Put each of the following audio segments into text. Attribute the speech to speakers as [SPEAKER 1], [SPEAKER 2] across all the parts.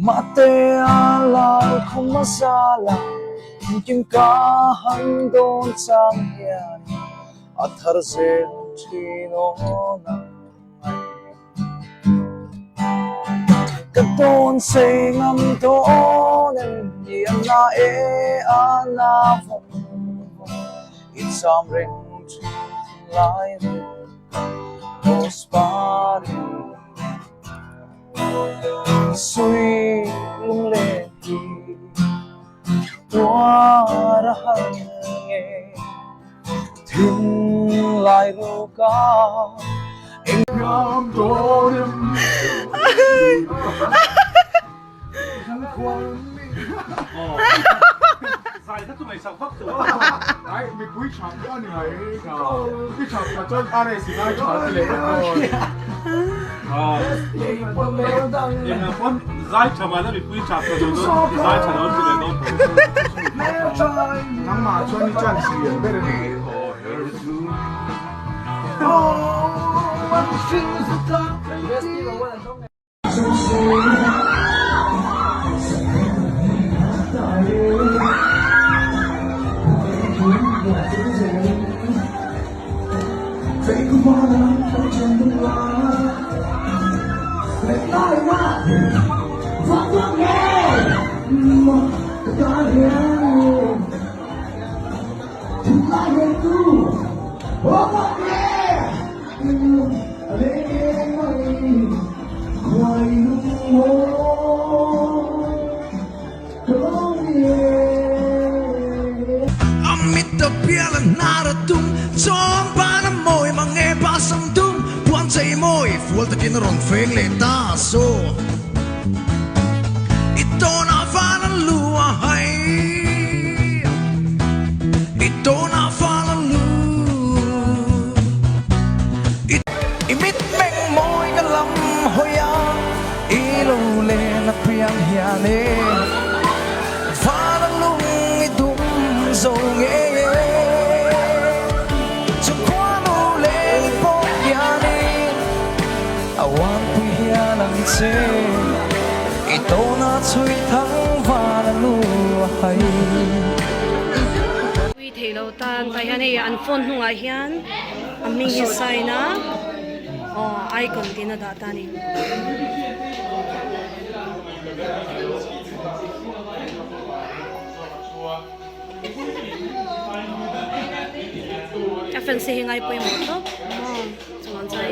[SPEAKER 1] mate alal không mất xa lòng kim ca hắn đôn sang hiền athar zen chino na katon say ngam to nen diam na e ana vong insam ring chin lai Ospari Sui lung lệ đi Qua ra hằng nghe Thiên lại ru ca Em ngắm đô đêm
[SPEAKER 2] Sai thất tụi mày sao khóc rồi.
[SPEAKER 3] Đấy, mình quý chọn con này cái chọn là cho anh này xí ai chọn thì lấy rồi.
[SPEAKER 2] Nhưng mà con dai cho mà nó bị quý chặt rồi nó dai cho nó thì lấy nó.
[SPEAKER 3] Nắng mà cho anh chọn xí ở bên này.
[SPEAKER 4] Naratung som para moy mange basam tum puan say moy full ta kin ron feng le ta so ito na falan lua hai ito na falan lu imit meng moy galam hoya ilo le na piang hiane falan lung idum zong ito na chui thang và lúa hay
[SPEAKER 5] quy thể lâu tan tại hiện nay anh phone hung ai hiền anh mình hi sai na icon tin na data ni các fan si hingai po mo to chuan chai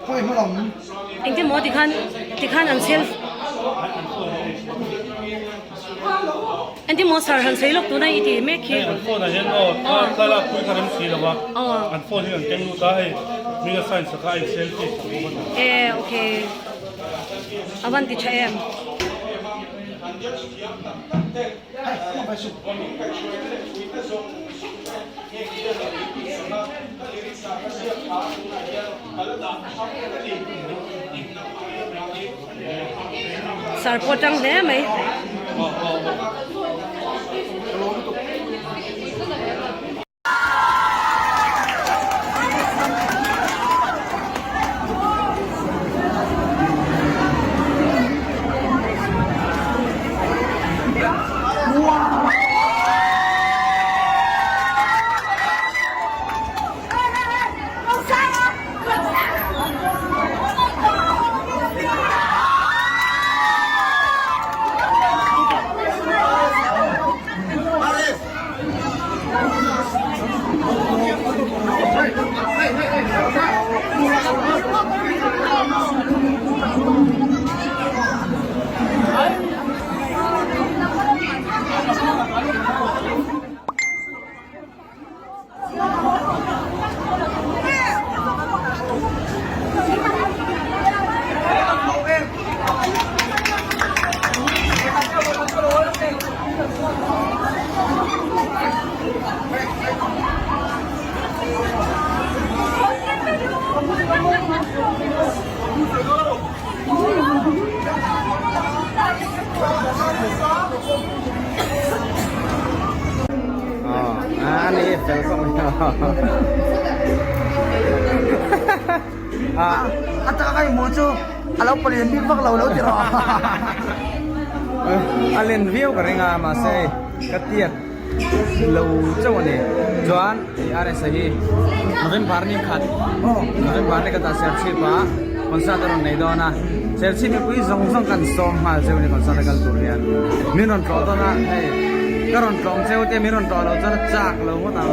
[SPEAKER 3] Thôi mà lòng
[SPEAKER 5] anh thấy mỏ thì khan anh self anh thấy mỏ sar han sei lok tu na iti me khi
[SPEAKER 2] Anh phone này nó ta là quý thằng em xí rồi mà. Anh phone thì anh kêu ta hay mình là sign saka selfie.
[SPEAKER 5] okay avanti cha em sar potang le mai
[SPEAKER 1] นี่เฟลส่ง
[SPEAKER 6] At saka kayo, Mocho, alaw pala yung bibak law-law, tira.
[SPEAKER 1] alin view ka rin nga masay katiyak lâu châu này Joan thì ai sahi nakin parni khat nakin parni kata sersi pa konsa taron nei do na sersi mi pui zong zong kan som mal cheu ni konsa kal turian minon tro do na hey karon tlong cheu te minon tro lo chana chak lo mo ta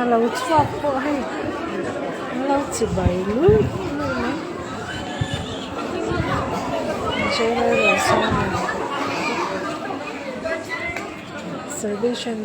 [SPEAKER 5] เราชอบพวกให้เราจะไปลุยใช้เลยสร้าง servition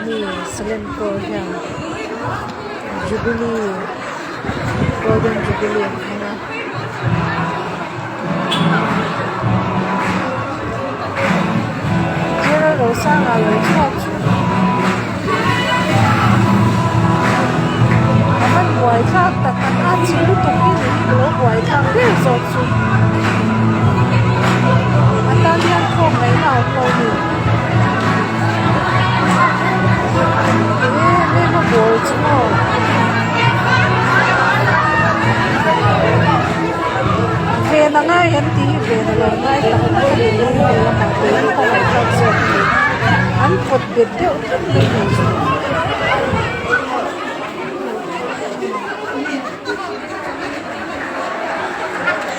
[SPEAKER 5] นี่สเลนโกอย่าง Jubilee Golden Jubilee na Kira Rosa nga lo chu Aman buhay ka tatat at silutok ini lo buhay ka kaya so chu Atan yan ko may na ni may mabuhay mo về là ngay em tí về là ngay là không có gì đâu mà về không phải cho anh phật biệt điệu